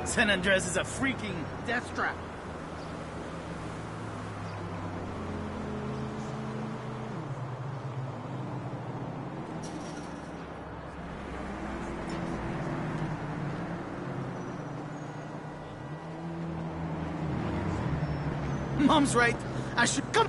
San Andres is a freaking death trap. Mom's right. I should come.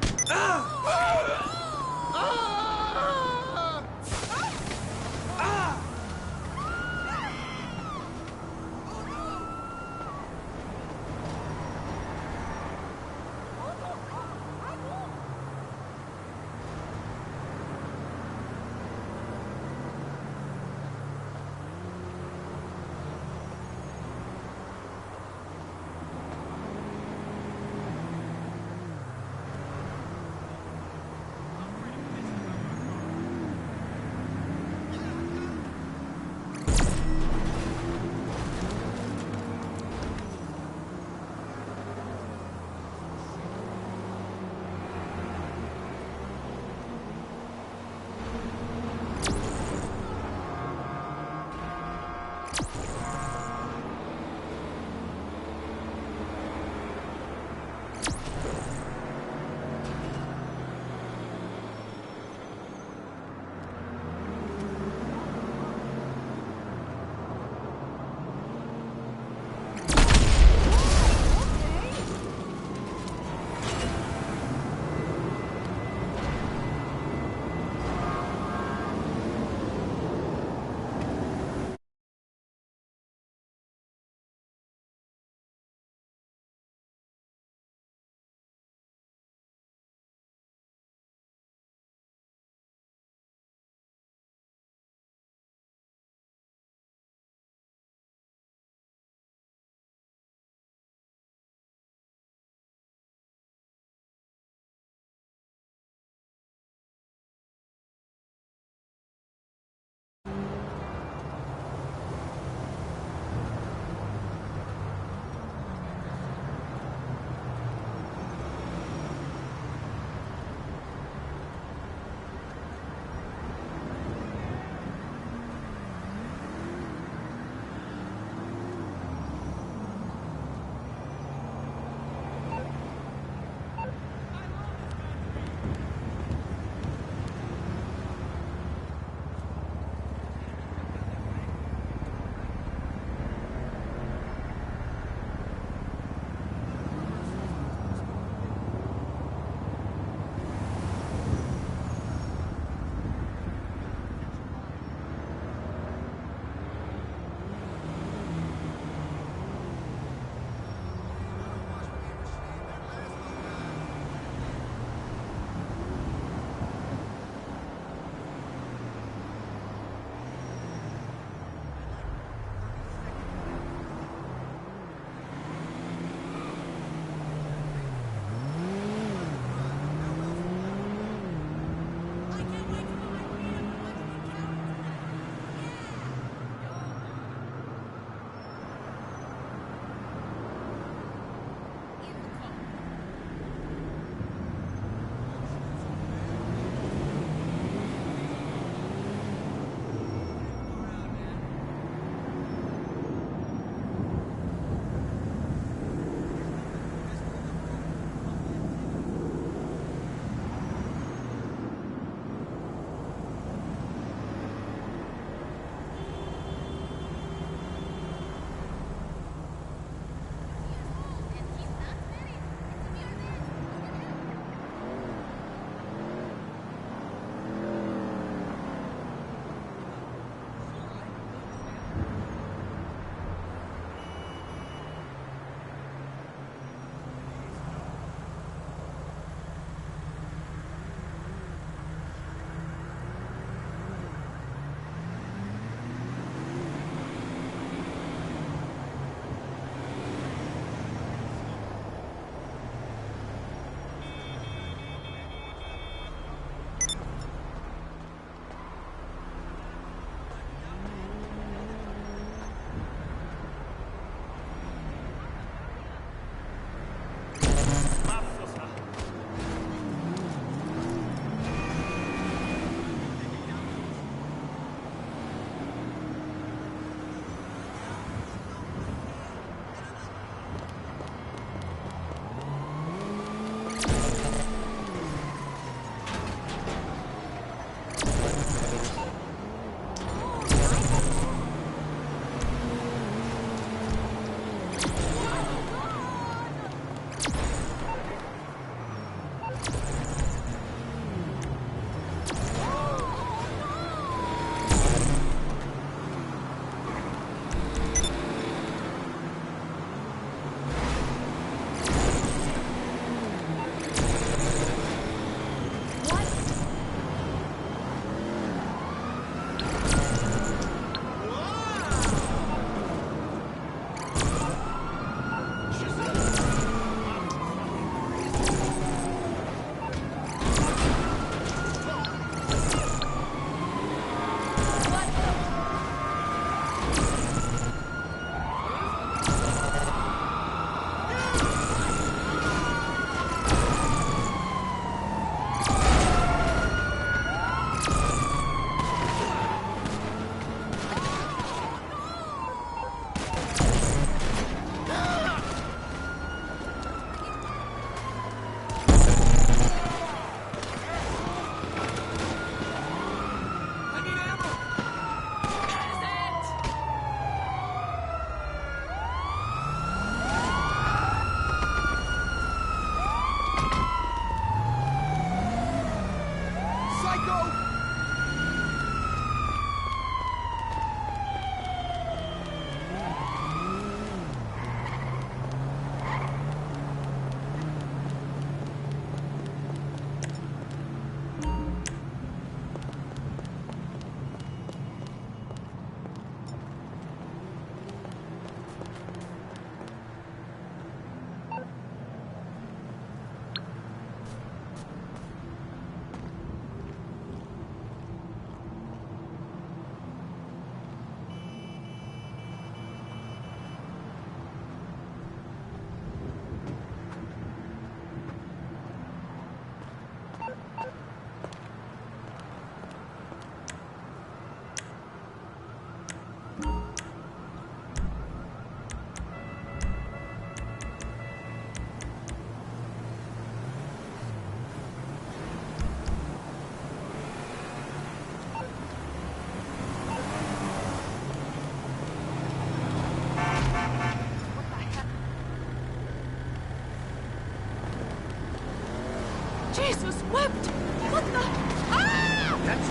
swept! What the? Ah! That's...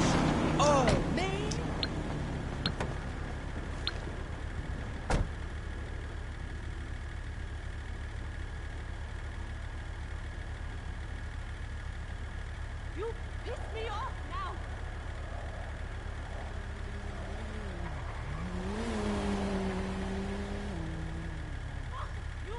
Oh, man! You pissed me off now! Fuck you!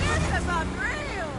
This is unreal!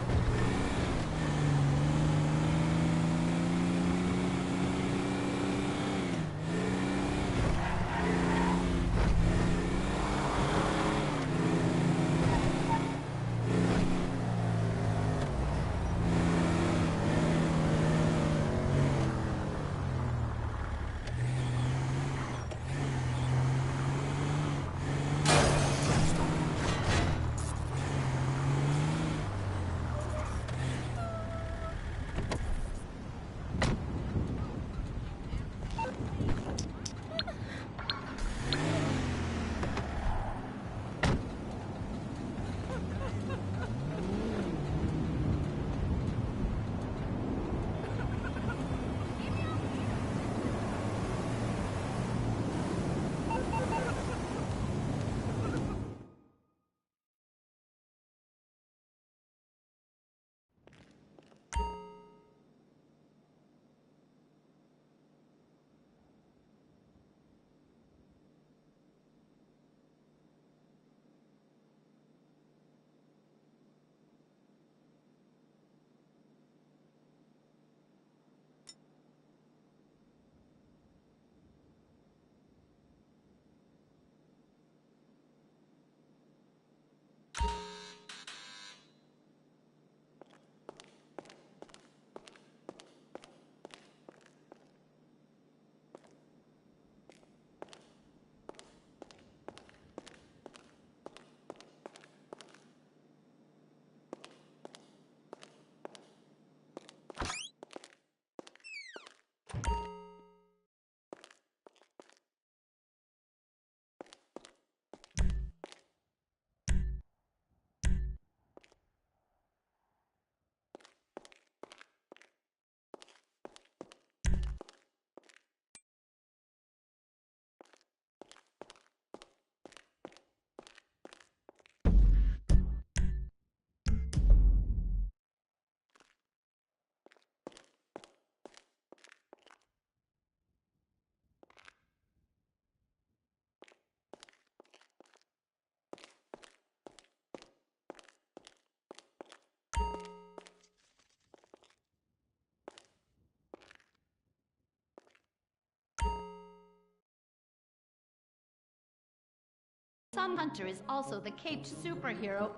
Some hunter is also the caped superhero.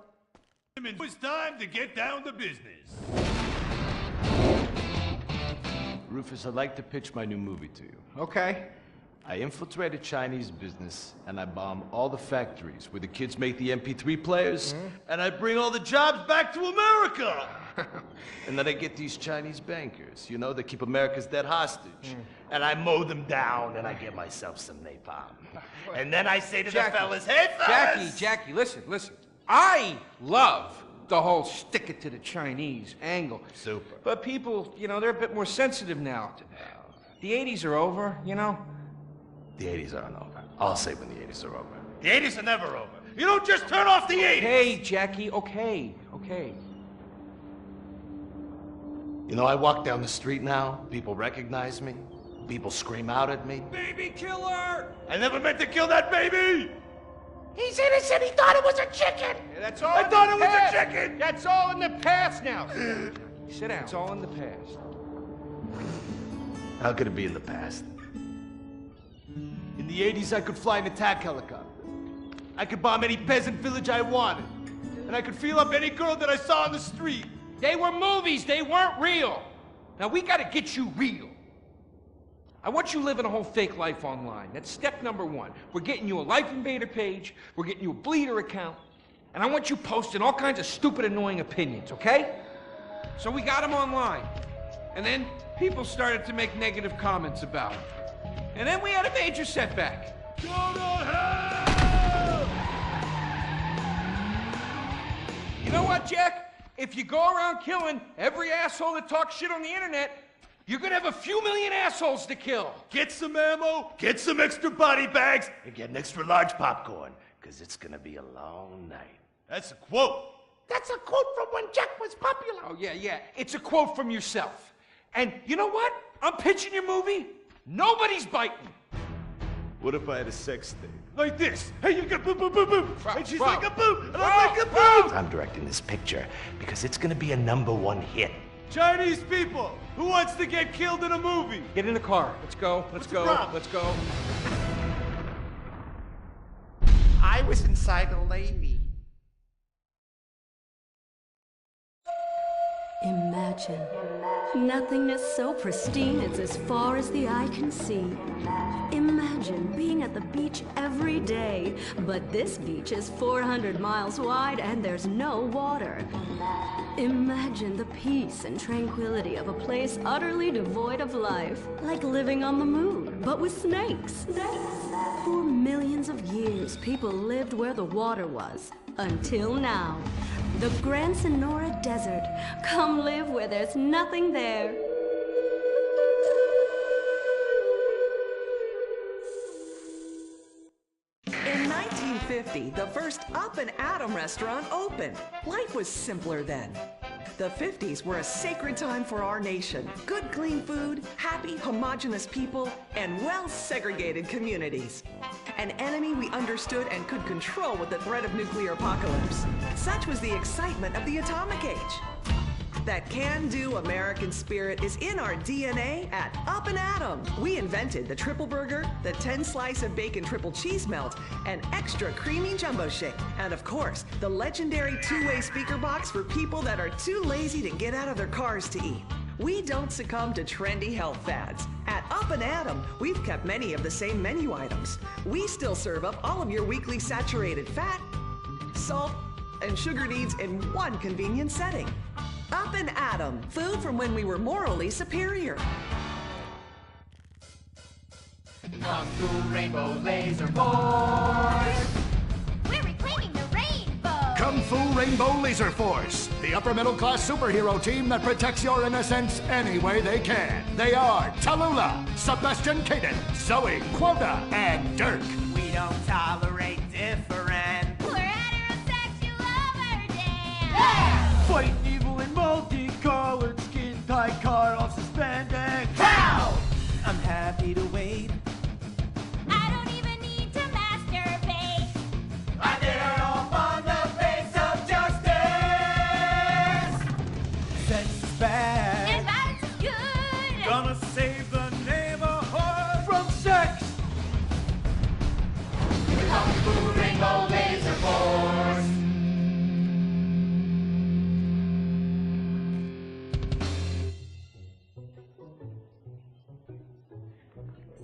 It's time to get down to business. Rufus, I'd like to pitch my new movie to you. Okay. I infiltrate a Chinese business, and I bomb all the factories where the kids make the MP3 players, and I bring all the jobs back to America! And then I get these Chinese bankers, you know, that keep America's debt hostage. And I mow them down, and I get myself some napalm. And then I say to the fellas, hey, fellas! Jackie, listen. I love the whole stick it to the Chinese angle. Super. But people, you know, they're a bit more sensitive now. The 80s are over, you know? The 80s aren't over. I'll say when the 80s are over. The 80s are never over. You don't just turn off the 80s! Hey, Jackie, okay. You know, I walk down the street now, people recognize me, people scream out at me. Baby killer! I never meant to kill that baby! He's innocent, he thought it was a chicken! Yeah, that's all I in thought the it was a past. chicken! That's all in the past now. Sit down. It's all in the past. How could it be in the past? In the 80s, I could fly an attack helicopter. I could bomb any peasant village I wanted. And I could feel up any girl that I saw on the street. They were movies, they weren't real. Now we gotta get you real. I want you living a whole fake life online. That's step number one. We're getting you a Life Invader page, we're getting you a Bleeder account, and I want you posting all kinds of stupid, annoying opinions, okay? So we got them online. And then people started to make negative comments about it. And then we had a major setback. Go to hell! You know what, Jack? If you go around killing every asshole that talks shit on the internet, you're gonna have a few million assholes to kill. Get some ammo, get some extra body bags, And get an extra large popcorn, because it's gonna be a long night. That's a quote. That's a quote from when Jack was popular. Oh, yeah. It's a quote from yourself. And you know what? I'm pitching your movie. Nobody's biting. What if I had a sex tape? Like this. Hey, you got boop, boop, boop, boop. Bro, And she's bro. like a boop, and Bro, I'm like a bro. boop. I'm directing this picture because it's gonna be a #1 hit. Chinese people, who wants to get killed in a movie? Get in the car. Let's go. What's the problem? Let's go. I was inside a lady. Imagine nothingness so pristine it's as far as the eye can see. Imagine being at the beach every day, but this beach is 400 miles wide and there's no water. Imagine the peace and tranquility of a place utterly devoid of life, like living on the moon, but with snakes. For millions of years, people lived where the water was, until now. The Grand Sonora Desert. Come live where there's nothing there. In 1950, the first Up and Atom restaurant opened. Life was simpler then. The 50s were a sacred time for our nation. Good, clean food, happy, homogenous people, and well-segregated communities. An enemy we understood and could control with the threat of nuclear apocalypse. Such was the excitement of the atomic age. That can-do American spirit is in our DNA at Up and Atom. We invented the triple burger, the 10-slice of bacon triple cheese melt, and extra creamy jumbo shake. And of course, the legendary two-way speaker box for people that are too lazy to get out of their cars to eat. We don't succumb to trendy health fads. At Up and Atom, we've kept many of the same menu items. We still serve up all of your weekly saturated fat, salt, and sugar needs in one convenient setting. Up and Atom, food from when we were morally superior. Kung Fu Rainbow Laser Force! We're reclaiming the rainbow! Kung Fu Rainbow Laser Force, the upper middle class superhero team that protects your innocence any way they can. They are Tallulah, Sebastian Caden, Zoe, Quota, and Dirk. We don't tolerate different. We're heterosexual overdance! Fighting evil in multicolored skin tight car off suspended. Pow! I'm happy to wait. I don't even need to masturbate! I did it all on the face of justice. Sex is bad. And violence is good! Gonna save the neighborhood from sex. Kung Fu Rainbow Laser Force!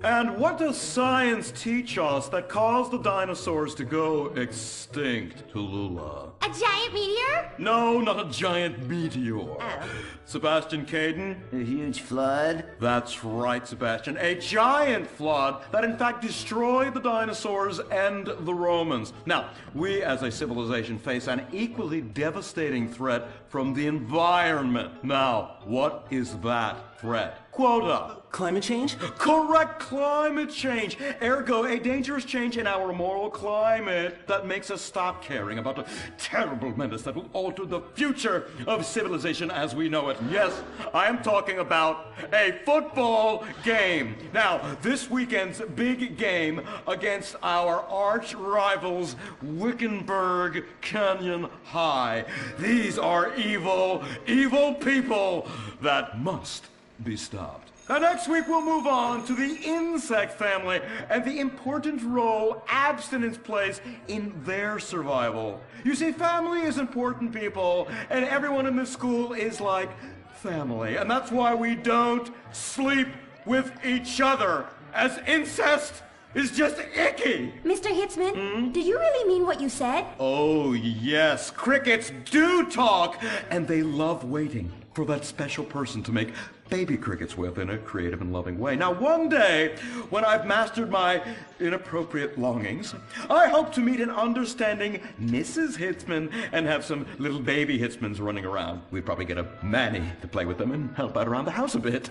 And what does science teach us that caused the dinosaurs to go extinct, Tallulah? A giant meteor? No, not a giant meteor. Oh. Sebastian Caden? A huge flood. That's right, Sebastian. A giant flood that in fact destroyed the dinosaurs and the Romans. Now, we as a civilization face an equally devastating threat from the environment. Now, what is that threat? quota. Climate change? Correct, climate change. Ergo, a dangerous change in our moral climate that makes us stop caring about the terrible menace that will alter the future of civilization as we know it. Yes, I am talking about a football game. Now, this weekend's big game against our arch rivals, Wickenburg Canyon High. These are evil, evil people that must be stopped. Now, next week we'll move on to the insect family and the important role abstinence plays in their survival. You see, family is important, people, and everyone in this school is like family. And that's why we don't sleep with each other, as incest is just icky. Mr. Hitzman, do you really mean what you said? Oh, yes. Crickets do talk, and they love waiting for that special person to make baby crickets with in a creative and loving way. Now, one day, when I've mastered my inappropriate longings, I hope to meet an understanding Mrs. Hitzman and have some little baby Hitzmans running around. We'd probably get a Manny to play with them and help out around the house a bit.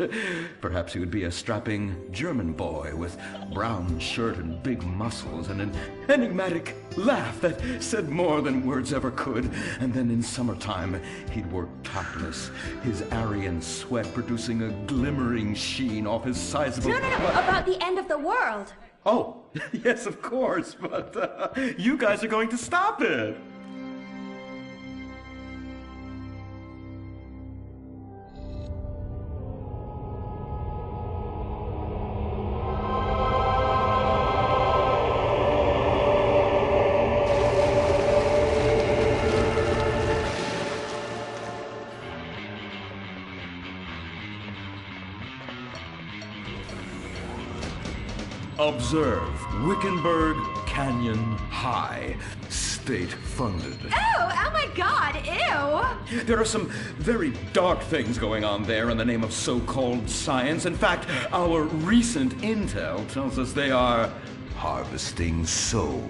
Perhaps he would be a strapping German boy with brown shirt and big muscles and an enigmatic laugh that said more than words ever could. And then in summertime, he'd work topless, his Aryan sweat producing a glimmering sheen off his sizable... No, about the end of the world. Oh, yes, of course, but you guys are going to stop it. Observe Wickenburg Canyon High, state-funded. Oh my God, ew! There are some very dark things going on there in the name of so-called science. In fact, our recent intel tells us they are harvesting souls.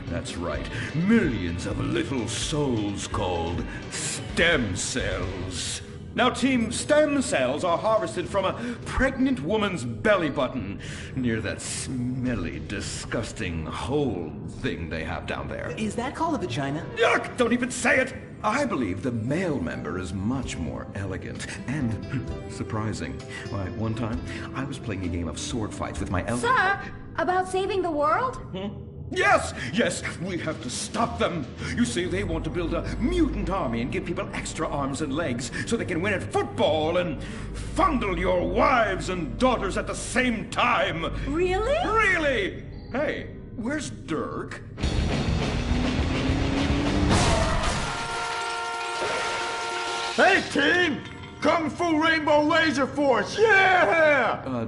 That's right, millions of little souls called stem cells. Now, Team Stem Cells are harvested from a pregnant woman's belly button near that smelly, disgusting hole thing they have down there. Is that called a vagina? Yuck! Don't even say it! I believe the male member is much more elegant and surprising. Why, one time, I was playing a game of sword fights with my Sir, about saving the world? Yes, we have to stop them. You see, they want to build a mutant army and give people extra arms and legs so they can win at football and fondle your wives and daughters at the same time. Really? Really? Hey, where's Dirk? Hey, team! Kung Fu Rainbow Laser Force, yeah!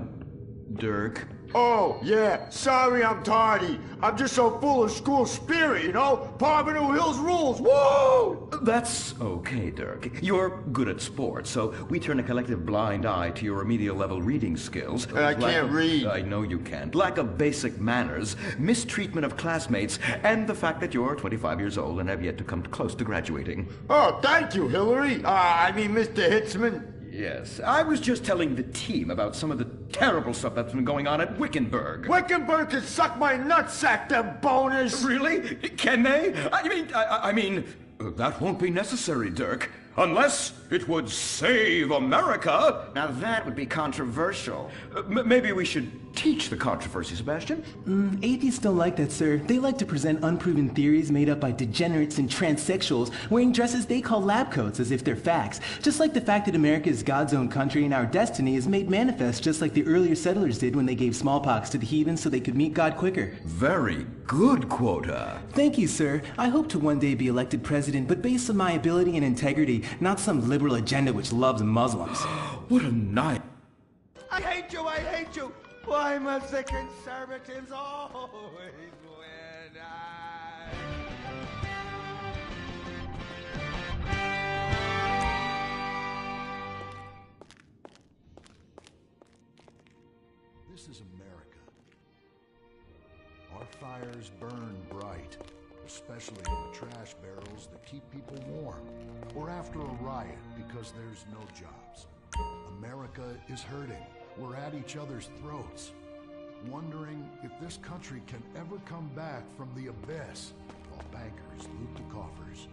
Dirk? Oh, yeah, sorry I'm tardy. I'm just so full of school spirit, you know? Parvenu Hills rules, woo! That's okay, Dirk. You're good at sports, so we turn a collective blind eye to your remedial level reading skills. I can't read. I know you can't. Lack of basic manners, mistreatment of classmates, and the fact that you're 25 years old and have yet to come close to graduating. Oh, thank you, Hillary. Mr. Hitzman. Yes, I was just telling the team about some of the terrible stuff that's been going on at Wickenburg. Wickenburg can suck my nutsack, them boners! Really? Can they? I mean, that won't be necessary, Dirk. Unless it would save America. Now that would be controversial. Maybe we should teach the controversy, Sebastian. Atheists don't like that, sir. They like to present unproven theories made up by degenerates and transsexuals wearing dresses they call lab coats as if they're facts. Just like the fact that America is God's own country and our destiny is made manifest just like the earlier settlers did when they gave smallpox to the heathens so they could meet God quicker. Very good, Quota. Thank you, sir. I hope to one day be elected president, but based on my ability and integrity, not some liberal agenda which loves Muslims. What a night. I hate you! Why must the conservatives always win? This is America. Our fires burn bright, especially in the trash barrels that keep people warm, or after a riot because there's no jobs. America is hurting. We're at each other's throats, wondering if this country can ever come back from the abyss while bankers loot the coffers.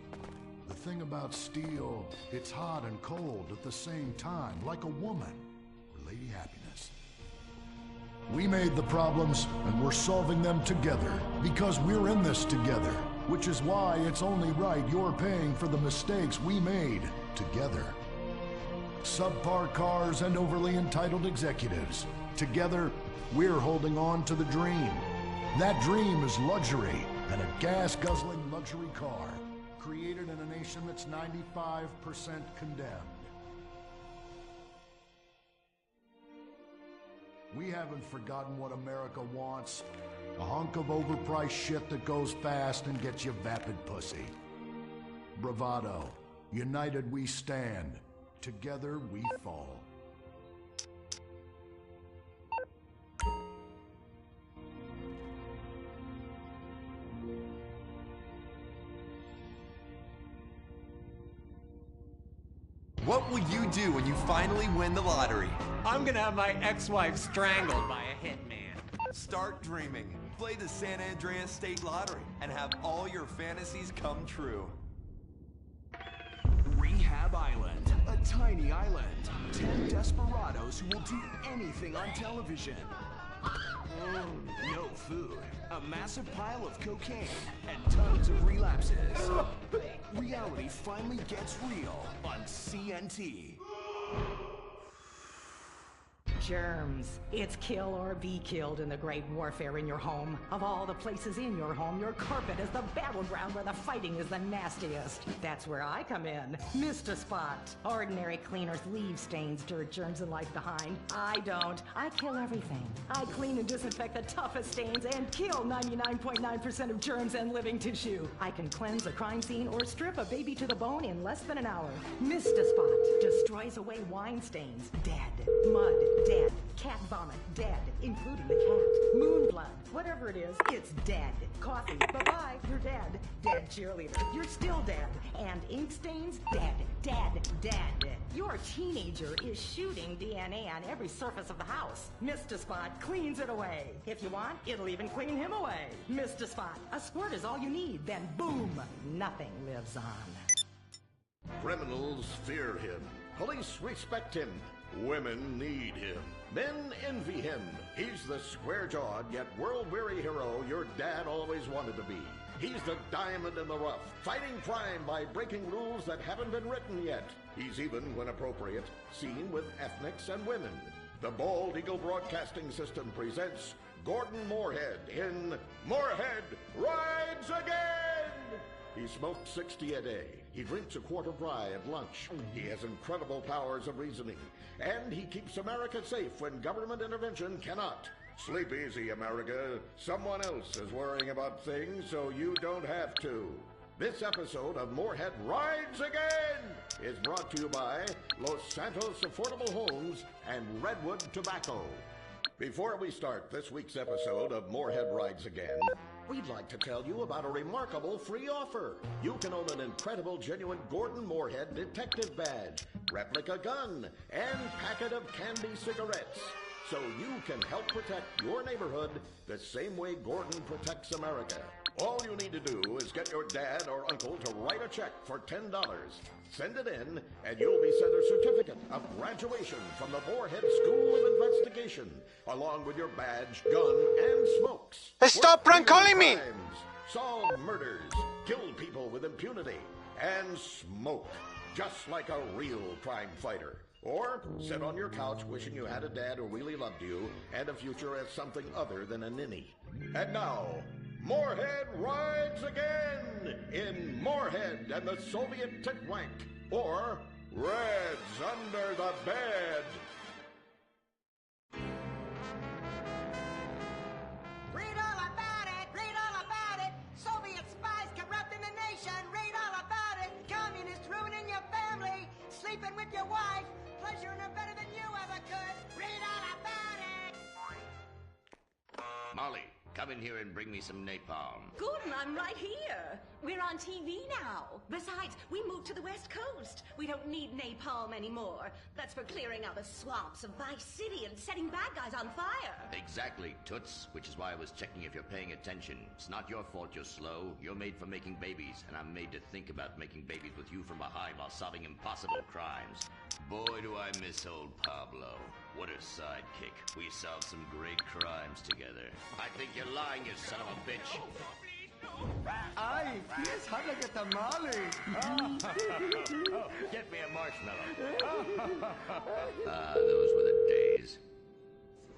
The thing about steel, it's hot and cold at the same time, like a woman or Lady Happiness. We made the problems, and we're solving them together, because we're in this together, which is why it's only right you're paying for the mistakes we made together. Subpar cars and overly entitled executives. Together, we're holding on to the dream. That dream is luxury, and a gas-guzzling luxury car, created in a nation that's 95% condemned. We haven't forgotten what America wants. A hunk of overpriced shit that goes fast and gets you vapid pussy. Bravado. United we stand. Together we fall. What will you do when you finally win the lottery? I'm gonna have my ex-wife strangled by a hitman. Start dreaming. Play the San Andreas State Lottery and have all your fantasies come true. Rehab Island, a tiny island. 10 desperados who will do anything on television. No food, a massive pile of cocaine, and tons of relapses. Reality finally gets real on CNT. Germs. It's kill or be killed in the great warfare in your home. Of all the places in your home, your carpet is the battleground where the fighting is the nastiest. That's where I come in. Mr. Spot. Ordinary cleaners leave stains, dirt, germs, and life behind. I don't. I kill everything. I clean and disinfect the toughest stains and kill 99.9% of germs and living tissue. I can cleanse a crime scene or strip a baby to the bone in less than an hour. Mr. Spot destroys away wine stains. Dead. Mud. Dead. Cat vomit. Dead. Including the cat. Moon blood. Whatever it is, it's dead. Coffee. Bye-bye. You're dead. Dead cheerleader. You're still dead. And ink stains? Dead. Dead. Dead. Your teenager is shooting DNA on every surface of the house. Mr. Spot cleans it away. If you want, it'll even clean him away. Mr. Spot, a squirt is all you need. Then boom, nothing lives on. Criminals fear him. Police respect him. Women need him. Men envy him. He's the square-jawed yet world-weary hero your dad always wanted to be. He's the diamond in the rough, fighting crime by breaking rules that haven't been written yet. He's even, when appropriate, seen with ethnics and women. The Bald Eagle Broadcasting System presents Gordon Moorhead in Moorhead Rides Again! He smokes 60 a day. He drinks a quart of rye at lunch. He has incredible powers of reasoning. And he keeps America safe when government intervention cannot. Sleep easy, America. Someone else is worrying about things, so you don't have to. This episode of Moorhead Rides Again is brought to you by Los Santos Affordable Homes and Redwood Tobacco. Before we start this week's episode of Moorhead Rides Again, we'd like to tell you about a remarkable free offer. You can own an incredible, genuine Gordon Moorhead detective badge, replica gun, and packet of candy cigarettes. So you can help protect your neighborhood the same way Gordon protects America. All you need to do is get your dad or uncle to write a check for $10. Send it in, and you'll be sent a certificate of graduation from the Moorhead School of Investigation, along with your badge, gun, and smokes. Stop prank calling me! Solve murders, kill people with impunity, and smoke, just like a real crime fighter. Or sit on your couch wishing you had a dad who really loved you and a future as something other than a ninny. And now, Moorhead Rides Again in Moorhead and the Soviet Titwank, or Reds Under the Bed. Read all about it! Read all about it! Soviet spies corrupting the nation! Read all about it! Communists ruining your family! Sleeping with your wife! Pleasuring her better than you ever could! Read all about it! Molly, come in here and bring me some napalm. Gordon, I'm right here. We're on TV now. Besides, we moved to the West Coast. We don't need napalm anymore. That's for clearing out the swamps of Vice City and setting bad guys on fire. Exactly, Toots, which is why I was checking if you're paying attention. It's not your fault you're slow. You're made for making babies, and I'm made to think about making babies with you from behind while solving impossible crimes. Boy, do I miss old Pablo. What a sidekick. We solved some great crimes together. I think you're lying, you son of a bitch. Ay, yes, hot like a tamale. Get me a marshmallow. Those were the days.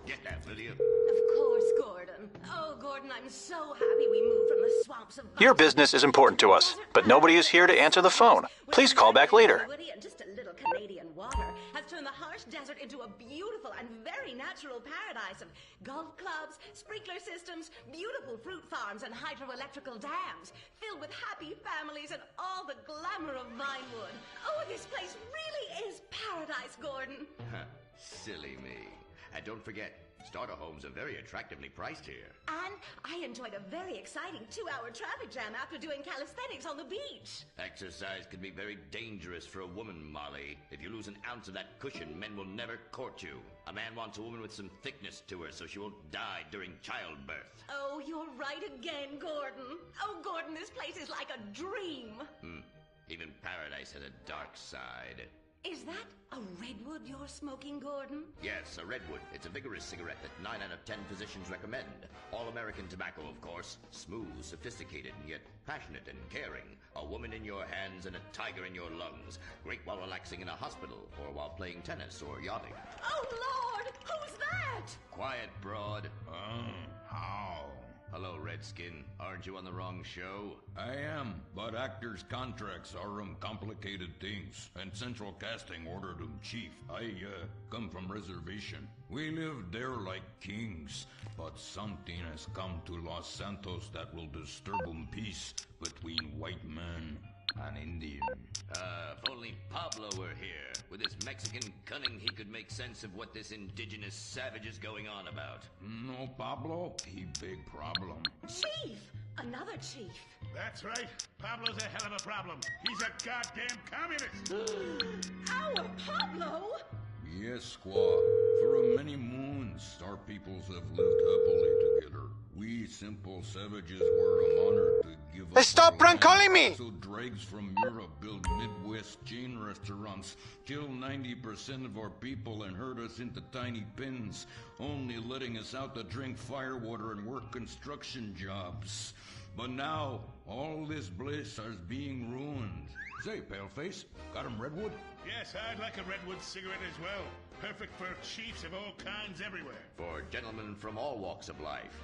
Get that, will you? Of course, Gordon. Oh, Gordon, I'm so happy we moved from the swamps of Your business is important to us, but nobody is here to answer the phone. Please call back later. And just a little Canadian water has turned the harsh desert into a beautiful and very natural paradise of golf clubs, sprinkler systems, beautiful fruit farms, and hydroelectrical dams, filled with happy families and all the glamour of Vinewood. Oh, this place really is paradise, Gordon. Silly me. And don't forget, starter homes are very attractively priced here. And I enjoyed a very exciting 2-hour traffic jam after doing calisthenics on the beach. Exercise can be very dangerous for a woman, Molly. If you lose an ounce of that cushion, men will never court you. A man wants a woman with some thickness to her so she won't die during childbirth. Oh, you're right again, Gordon. Oh, Gordon, this place is like a dream. Even paradise has a dark side. Is that a redwood you're smoking, Gordon? Yes, a redwood. It's a vigorous cigarette that 9 out of 10 physicians recommend. All-American tobacco, of course. Smooth, sophisticated, and yet passionate and caring. A woman in your hands and a tiger in your lungs. Great while relaxing in a hospital, or while playing tennis or yachting. Oh, Lord! Who's that? Quiet, broad. How? Hello, Redskin. Aren't you on the wrong show? I am, but actors' contracts are complicated things, and Central Casting ordered chief. I come from reservation. We live there like kings, but something has come to Los Santos that will disturb peace between white men and Indian. If only Pablo were here. With his Mexican cunning, he could make sense of what this indigenous savage is going on about. No, Pablo, he big problem. Chief! Another chief. That's right. Pablo's a hell of a problem. He's a goddamn communist. Our Pablo? Yes, squaw. For many moons, our peoples have lived happily together. We simple savages were honored to give up. Stop prank calling me! So dregs from Europe build Midwest chain restaurants, kill 90% of our people and herd us into tiny pens, only letting us out to drink firewater and work construction jobs. But now, all this bliss is being ruined. Say, Paleface, got him redwood? Yes, I'd like a redwood cigarette as well. Perfect for chiefs of all kinds everywhere. For gentlemen from all walks of life.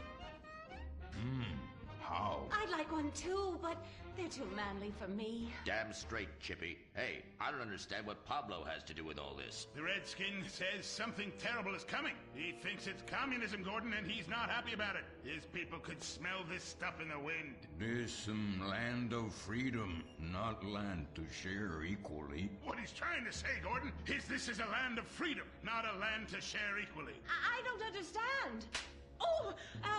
How? I'd like one too, but they're too manly for me. Damn straight, Chippy. Hey, I don't understand what Pablo has to do with all this. The Redskin says something terrible is coming. He thinks it's communism, Gordon, and he's not happy about it. His people could smell this stuff in the wind. This land of freedom, not land to share equally. What he's trying to say, Gordon, is this is a land of freedom, not a land to share equally. I don't understand. Oh,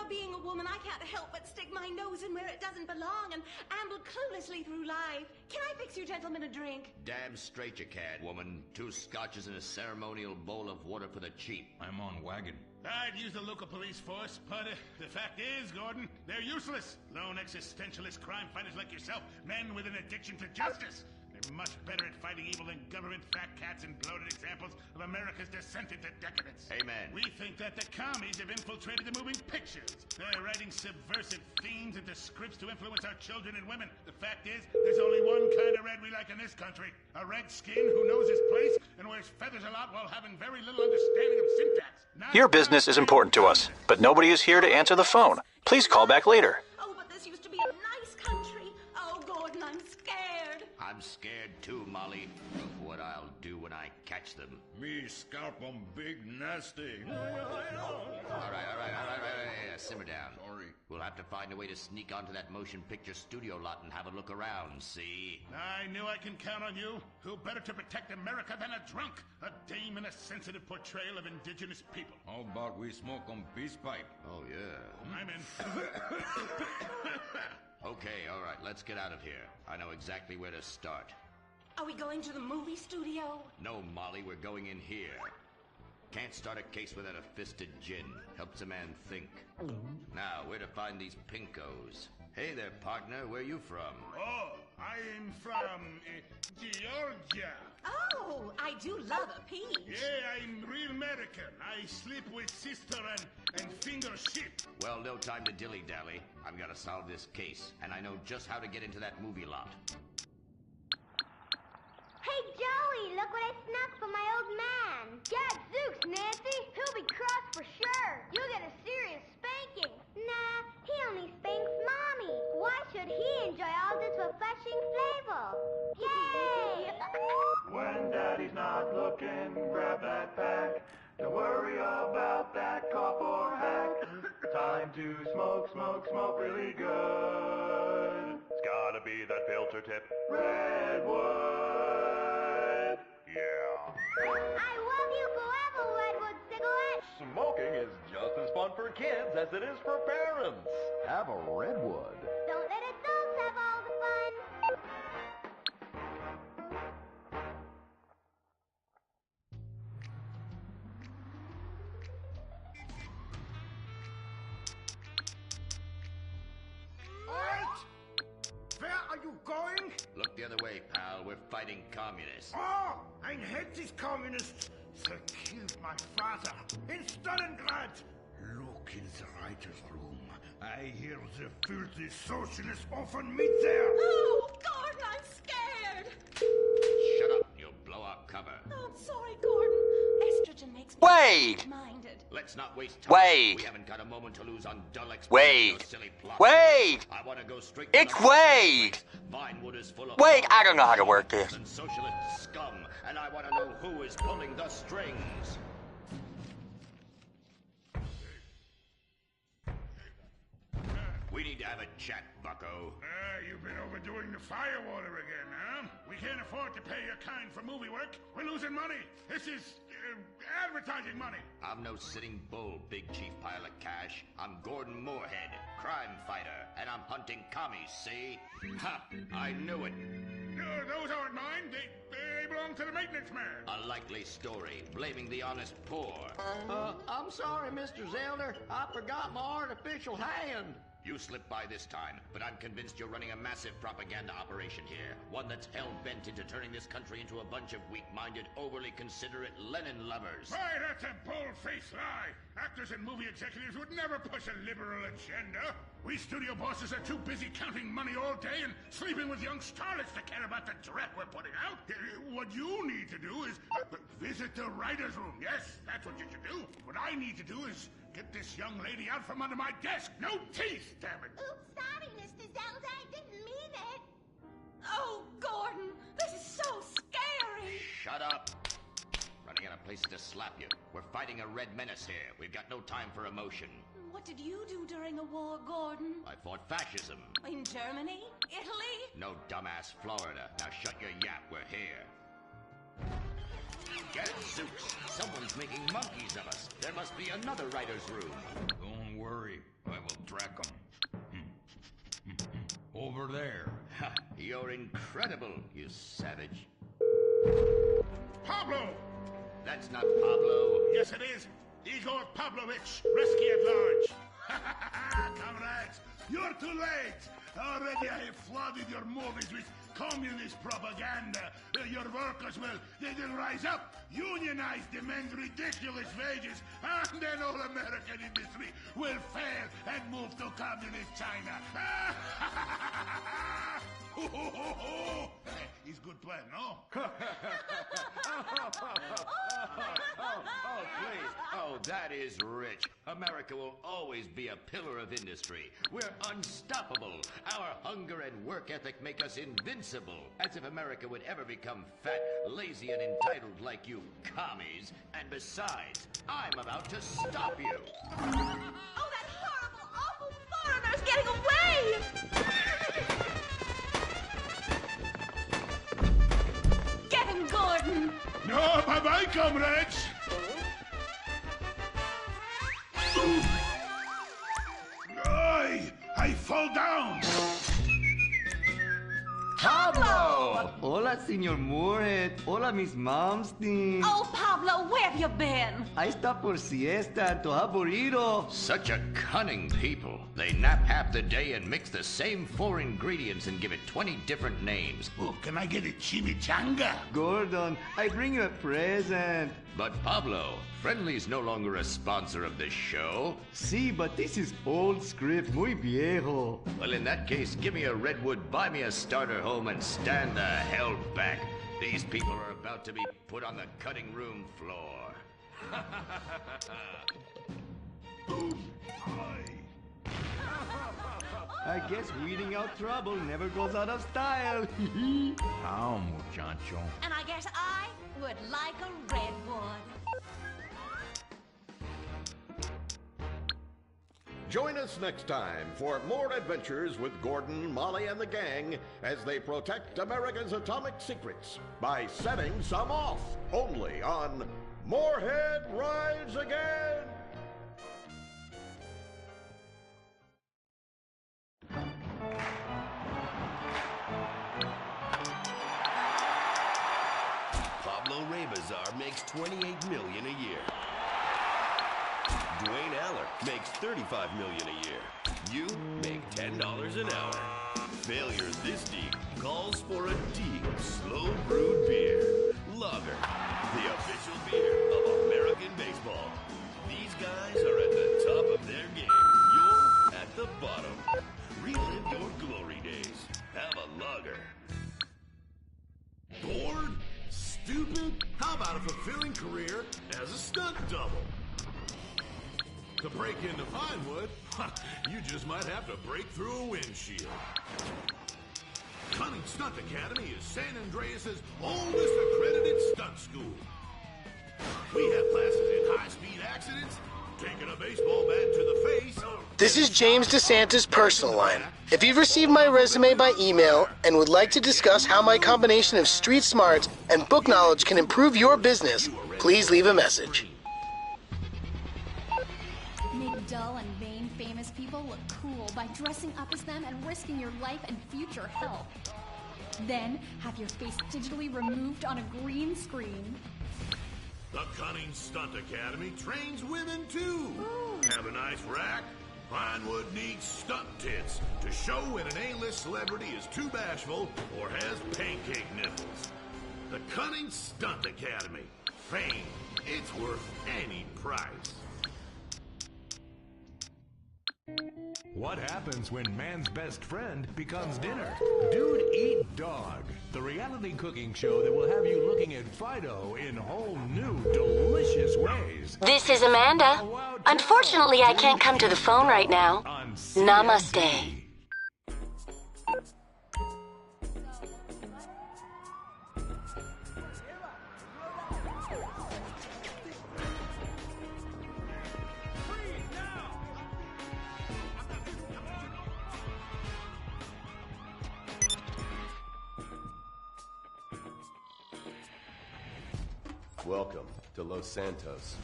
being a woman, I can't help but stick my nose in where it doesn't belong and amble cluelessly through life. Can I fix you gentlemen a drink? Damn straight you can, woman. 2 scotches and a ceremonial bowl of water for the chief. I'm on wagon. I'd use the local police force, but the fact is, Gordon, they're useless. Lone existentialist crime fighters like yourself, men with an addiction to justice. They're much better at fighting evil than government fat cats and bloated examples of America's descent into decadence. Amen. We think that the commies have infiltrated the moving pictures. They're writing subversive themes into scripts to influence our children and women. The fact is, there's only one kind of red we like in this country. A redskin who knows his place and wears feathers a lot while having very little understanding of syntax. Your business is important to us, but nobody is here to answer the phone. Please call back later. Oh, but this used to be a nice country. Oh, Gordon, Gordon, I'm scared. I'm scared too, Molly, of what I'll do when I catch them. Me scalp 'em big nasty. All right. Simmer down. Sorry. We'll have to find a way to sneak onto that motion picture studio lot and have a look around, see? I knew I can count on you. Who better to protect America than a drunk? A dame and a sensitive portrayal of indigenous people. How about we smoke 'em peace pipe? Oh, yeah. I'm in. Okay, all right, let's get out of here. I know exactly where to start. Are we going to the movie studio? No, Molly, we're going in here. Can't start a case without a fisted gin. Helps a man think. Now, where to find these pinkos? Hey there, partner, where you from? Oh, I'm from Georgia. Oh, I do love a peach. Yeah, I'm real American. I sleep with sister and finger shit. Well, no time to dilly-dally. I've got to solve this case, and I know just how to get into that movie lot. Hey, Joey, look what I snuck from my old man. Gadzooks, Nancy. He'll be cross for sure. You'll get a serious spanking. Nah, he only spanks Mommy. Why should he enjoy all this refreshing flavor? Yay! When Daddy's not looking, grab that pack. Don't worry about that cough or hack. Time to smoke, smoke, smoke really good. It's gotta be that filter tip. Redwood. Yeah. I love you forever, Redwood cigarette. Smoking is just as fun for kids as it is for parents. Have a Redwood. Don't let adults have all the fun. Halt! Where are you going? Look the other way, pal. We're fighting communists. Oh, I hate these communists. They killed my father in Stalingrad. Look in the writer's room. I hear the filthy socialists often meet there. Oh, Gordon, I'm scared. Shut up, you'll blow our cover. Oh, I'm sorry, Gordon. Estrogen makes me Wait! minded. Let's not waste time. Wait. We haven't got a moment to lose on dull Wait. or silly plot. Wait. I want to go straight It's to the Wade. Vinewood is full of Wait, I don't know how to work this. and socialist scum, and I want to know who is pulling the strings. We need to have a chat, bucko. You've been overdoing the firewater again, huh? We can't afford to pay your kind for movie work. We're losing money. This is advertising money. I'm no sitting bull, big chief pile of cash. I'm Gordon Moorhead, crime fighter, and I'm hunting commies, see? Ha! I knew it. Those aren't mine. They belong to the maintenance man. A likely story, blaming the honest poor. I'm sorry, Mr. Zelder. I forgot my artificial hand. You slipped by this time, but I'm convinced you're running a massive propaganda operation here. One that's hell-bent into turning this country into a bunch of weak-minded, overly considerate Lenin lovers. Why, that's a bull-faced lie. Actors and movie executives would never push a liberal agenda. We studio bosses are too busy counting money all day and sleeping with young starlets to care about the dreck we're putting out. What you need to do is visit the writer's room. Yes, that's what you should do. What I need to do is get this young lady out from under my desk. No teeth, damn it. Oops, sorry, Mr. Zelda. I didn't mean it. Oh, Gordon, this is so scary. Shut up. Running out of places to slap you. We're fighting a red menace here. We've got no time for emotion. What did you do during the war, Gordon? I fought fascism. In Germany? Italy? No dumbass Florida. Now shut your yap. We're here. Gadzooks! Someone's making monkeys of us. There must be another writer's room. Don't worry, I will track them. Over there. Ha! You're incredible, you savage. Pablo! That's not Pablo. Yes, it is. Igor Pavlovich, rescue at large. Comrades, you're too late. Already I have flooded your movies with communist propaganda. Your workers they'll rise up, unionize, demand ridiculous wages, and then all American industry will fail and move to communist China. He's good plan, no? Oh, please. Oh, that is rich. America will always be a pillar of industry. We're unstoppable. Our hunger and work ethic make us invincible. As if America would ever become fat, lazy, and entitled like you commies. And besides, I'm about to stop you. Oh, that horrible, awful foreigner's getting away! Get him, Gordon! No, bye-bye, comrades! I fall down! Pablo! Hola, Senor Moorhead. Hola, Miss Malmsteen. Oh, Pablo, where have you been? I stopped for siesta to have burrito. Such a cunning people. They nap half the day and mix the same 4 ingredients and give it 20 different names. Oh, can I get a chimichanga? Gordon, I bring you a present. But Pablo, Friendly's no longer a sponsor of this show. Sí, but this is old script, muy viejo. Well, in that case, give me a redwood, buy me a starter home, and stand the hell back. These people are about to be put on the cutting room floor. I guess weeding out trouble never goes out of style. How, muchacho? And I guess I would like a redwood. Join us next time for more adventures with Gordon, Molly, and the gang as they protect America's atomic secrets by setting some off. Only on Moorhead Rides Again! Pablo Rebazar makes $28 million a year. Dwayne Aller makes $35 million a year. You make $10 an hour. Failure this deep calls for a deep, slow brewed beer. Lager, the official beer of American baseball. These guys are at the top of their game. You're at the bottom. Relive your glory days. Have a lager. Bored? Stupid? How about a fulfilling career as a stunt double? To break into Vinewood, you just might have to break through a windshield. Cunning Stunt Academy is San Andreas' oldest accredited stunt school. We have classes in high-speed accidents, taking a baseball bat to the face. This is James DeSantis' personal line. If you've received my resume by email and would like to discuss how my combination of street smarts and book knowledge can improve your business, please leave a message. Make dull and vain famous people look cool by dressing up as them and risking your life and future health. Then have your face digitally removed on a green screen. The Cunning Stunt Academy trains women too. Have a nice rack? Vinewood needs stunt tits to show when an A-list celebrity is too bashful or has pancake nipples. The Cunning Stunt Academy. Fame. It's worth any price. What happens when man's best friend becomes dinner? Dude Eat Dog, the reality cooking show that will have you looking at Fido in whole new, delicious ways. This is Amanda. Unfortunately, I can't come to the phone right now. Namaste. Welcome to Los Santos,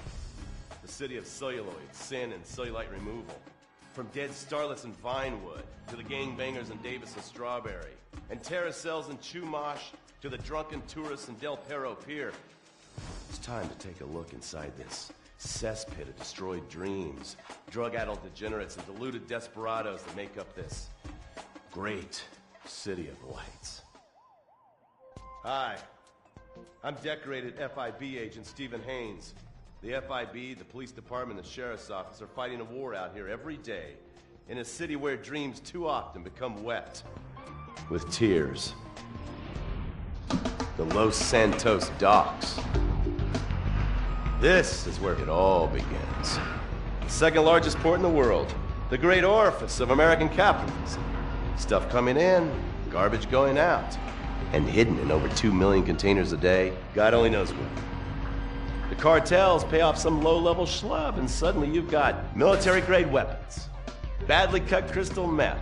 the city of celluloid, sin, and cellulite removal. From dead starlets in Vinewood, to the gangbangers in Davis and Strawberry, and terracels in Chumash, to the drunken tourists in Del Perro Pier. It's time to take a look inside this cesspit of destroyed dreams, drug-addled degenerates, and deluded desperados that make up this great city of lights. Hi. I'm decorated FIB agent Stephen Haynes. The FIB, the police department, and the sheriff's office are fighting a war out here every day in a city where dreams too often become wet. with tears. The Los Santos docks. This is where it all begins. The second largest port in the world. The great orifice of American capitalism. Stuff coming in, garbage going out. And hidden in over 2 million containers a day, God only knows where. The cartels pay off some low-level schlub, and suddenly you've got military-grade weapons, badly cut crystal meth,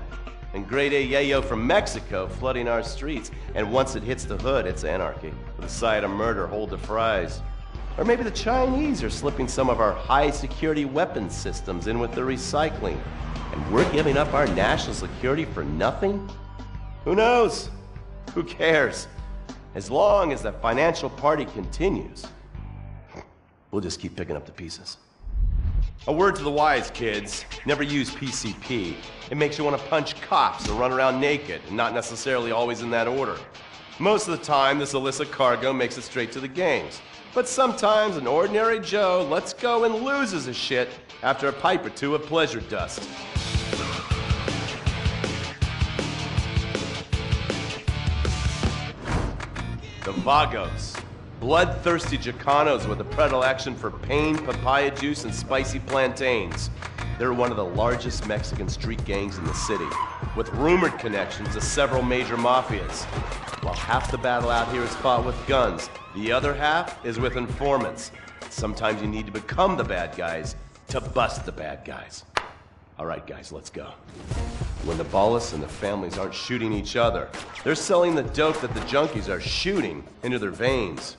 and grade A yayo from Mexico flooding our streets. And once it hits the hood, it's anarchy, with a side of murder hold to fries. Or maybe the Chinese are slipping some of our high-security weapons systems in with the recycling, and we're giving up our national security for nothing? Who knows? Who cares? As long as the financial party continues, we'll just keep picking up the pieces. A word to the wise, kids. Never use PCP. It makes you want to punch cops or run around naked, and not necessarily always in that order. Most of the time, this illicit cargo makes it straight to the gangs. But sometimes an ordinary Joe lets go and loses his shit after a pipe or two of pleasure dust. The Vagos. Bloodthirsty Chicanos with a predilection for pain, papaya juice, and spicy plantains. They're one of the largest Mexican street gangs in the city, with rumored connections to several major mafias. While half the battle out here is fought with guns, the other half is with informants. Sometimes you need to become the bad guys to bust the bad guys. All right, guys, let's go. When the Ballas and the families aren't shooting each other, they're selling the dope that the junkies are shooting into their veins.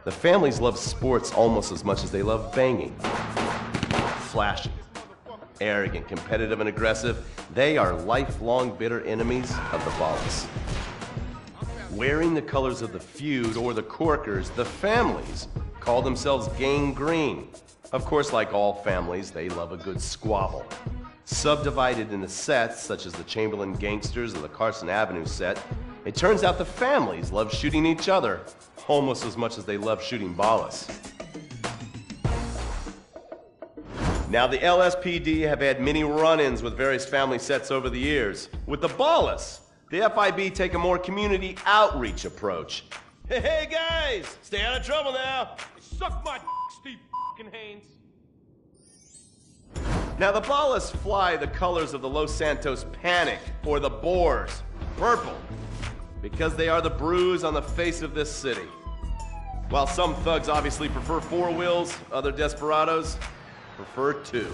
The families love sports almost as much as they love banging. Flashy, arrogant, competitive, and aggressive, they are lifelong bitter enemies of the Ballas. Wearing the colors of the feud or the Corkers, the families call themselves Gang Green. Of course, like all families, they love a good squabble. Subdivided into sets, such as the Chamberlain Gangsters or the Carson Avenue set, it turns out the families love shooting each other almost as much as they love shooting Ballas. Now, the LSPD have had many run-ins with various family sets over the years. With the Ballas, the FIB take a more community outreach approach. Hey guys, stay out of trouble now. Suck my Steve Haynes. Now, the Ballas fly the colors of the Los Santos Panic, or the Boers, purple, because they are the bruise on the face of this city. While some thugs obviously prefer 4 wheels, other desperados prefer 2.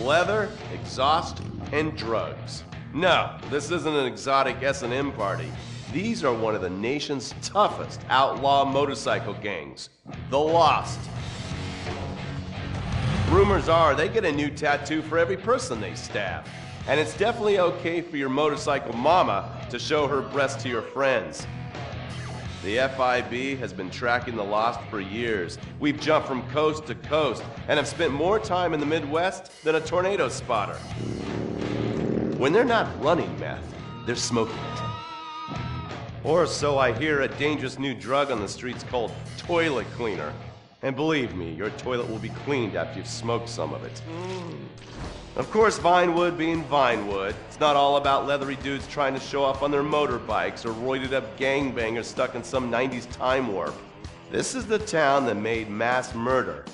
Leather, exhaust, and drugs. No, this isn't an exotic S&M party. These are one of the nation's toughest outlaw motorcycle gangs, the Lost. Rumors are they get a new tattoo for every person they stab. And it's definitely okay for your motorcycle mama to show her breasts to your friends. The FIB has been tracking the Lost for years. We've jumped from coast to coast and have spent more time in the Midwest than a tornado spotter. When they're not running meth, they're smoking it. Or so I hear, a dangerous new drug on the streets called toilet cleaner. And believe me, your toilet will be cleaned after you've smoked some of it. Of course, Vinewood being Vinewood, it's not all about leathery dudes trying to show off on their motorbikes or roided up gangbangers stuck in some 90s time warp. This is the town that made mass murder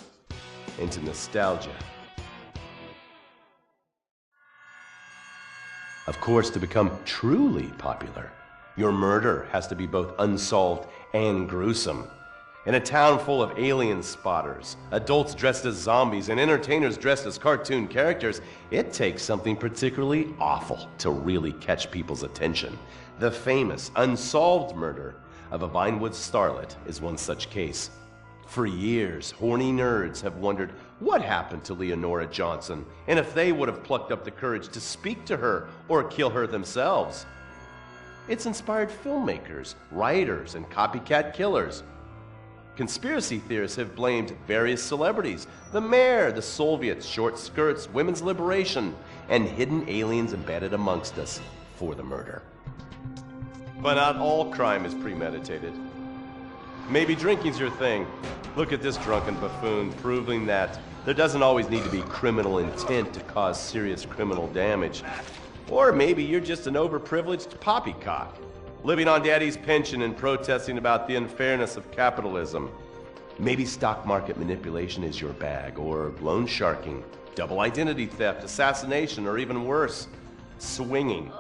into nostalgia. Of course, to become truly popular, your murder has to be both unsolved and gruesome. In a town full of alien spotters, adults dressed as zombies, and entertainers dressed as cartoon characters, it takes something particularly awful to really catch people's attention. The famous, unsolved murder of a Vinewood starlet is one such case. For years, horny nerds have wondered what happened to Leonora Johnson, and if they would have plucked up the courage to speak to her or kill her themselves. It's inspired filmmakers, writers, and copycat killers. Conspiracy theorists have blamed various celebrities, the mayor, the Soviets, short skirts, women's liberation, and hidden aliens embedded amongst us for the murder. But not all crime is premeditated. Maybe drinking's your thing. Look at this drunken buffoon, proving that there doesn't always need to be criminal intent to cause serious criminal damage. Or maybe you're just an overprivileged poppycock, living on daddy's pension and protesting about the unfairness of capitalism. Maybe stock market manipulation is your bag, or loan sharking, double identity theft, assassination, or even worse, swinging.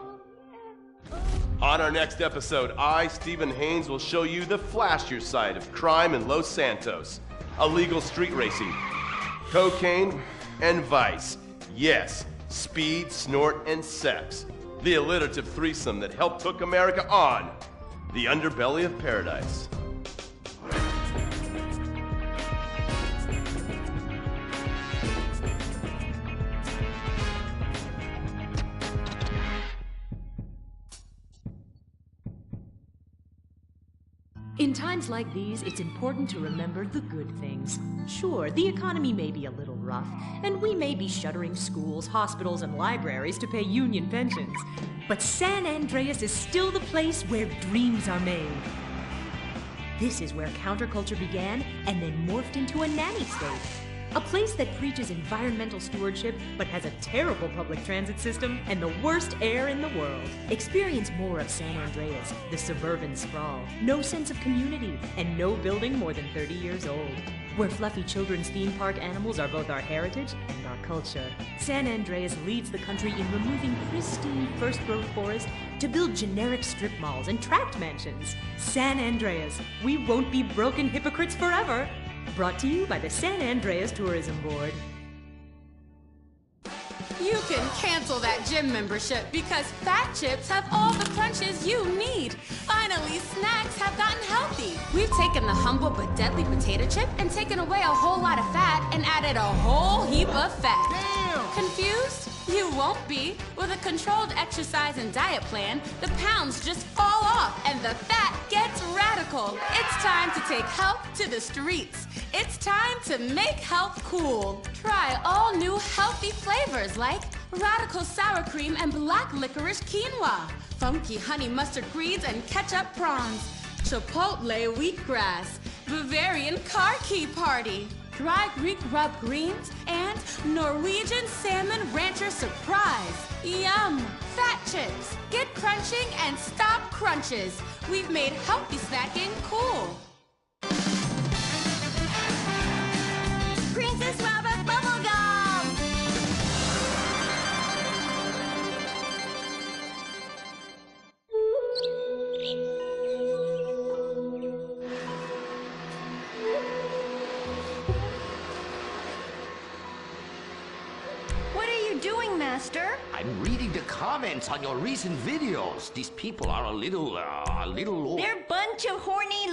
On our next episode, I, Stephen Haynes, will show you the flashier side of crime in Los Santos, illegal street racing, cocaine, and vice. Yes, speed, snort, and sex. The alliterative threesome that helped hook America on the underbelly of paradise. In times like these, it's important to remember the good things. Sure, the economy may be a little rough, and we may be shuttering schools, hospitals, and libraries to pay union pensions. But San Andreas is still the place where dreams are made. This is where counterculture began and then morphed into a nanny state. A place that preaches environmental stewardship but has a terrible public transit system and the worst air in the world. Experience more of San Andreas, the suburban sprawl. No sense of community and no building more than 30 years old. Where fluffy children's theme park animals are both our heritage and our culture. San Andreas leads the country in removing pristine first-growth forest to build generic strip malls and tract mansions. San Andreas, we won't be broken hypocrites forever. Brought to you by the San Andreas Tourism Board. You can cancel that gym membership because Fat Chips have all the crunches you need. Finally, snacks have gotten healthy. We've taken the humble but deadly potato chip and taken away a whole lot of fat and added a whole heap of fat. Damn! Confused? You won't be. With a controlled exercise and diet plan, the pounds just fall off and the fat gets radical. It's time to take health to the streets. It's time to make health cool. Try all new healthy flavors like radical sour cream and black licorice quinoa, funky honey mustard greens and ketchup prawns, chipotle wheatgrass, Bavarian car key party, dry Greek rub greens, and Norwegian salmon rancher surprise. Yum! Fat Chips. Get crunching and stop crunches. We've made healthy snacking cool. Princess Rabbit bubblegum! What are you doing, Master? I'm reading the comments on your recent videos. These people are a little... They're a bunch of horny